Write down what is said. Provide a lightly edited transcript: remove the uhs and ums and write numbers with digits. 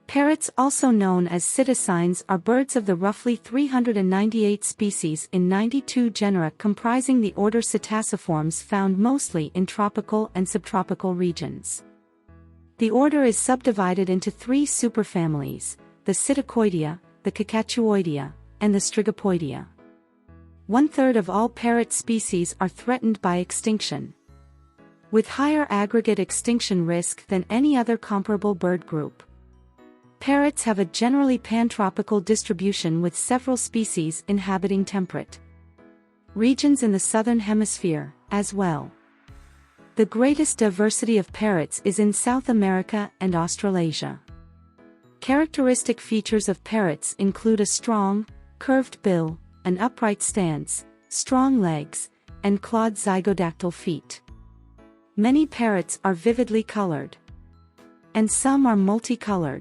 Parrots, also known as psittacines, are birds of the roughly 398 species in 92 genera comprising the order Psittaciformes, found mostly in tropical and subtropical regions. The order is subdivided into three superfamilies: the Psittacoidea, the Cacatuoidea, and the Strigopoidea. 1/3 of all parrot species are threatened by extinction, with higher aggregate extinction risk than any other comparable bird group. Parrots have a generally pantropical distribution, with several species inhabiting temperate regions in the Southern Hemisphere, as well. The greatest diversity of parrots is in South America and Australasia. Characteristic features of parrots include a strong, curved bill, an upright stance, strong legs, and clawed zygodactyl feet. Many parrots are vividly colored, and some are multicolored.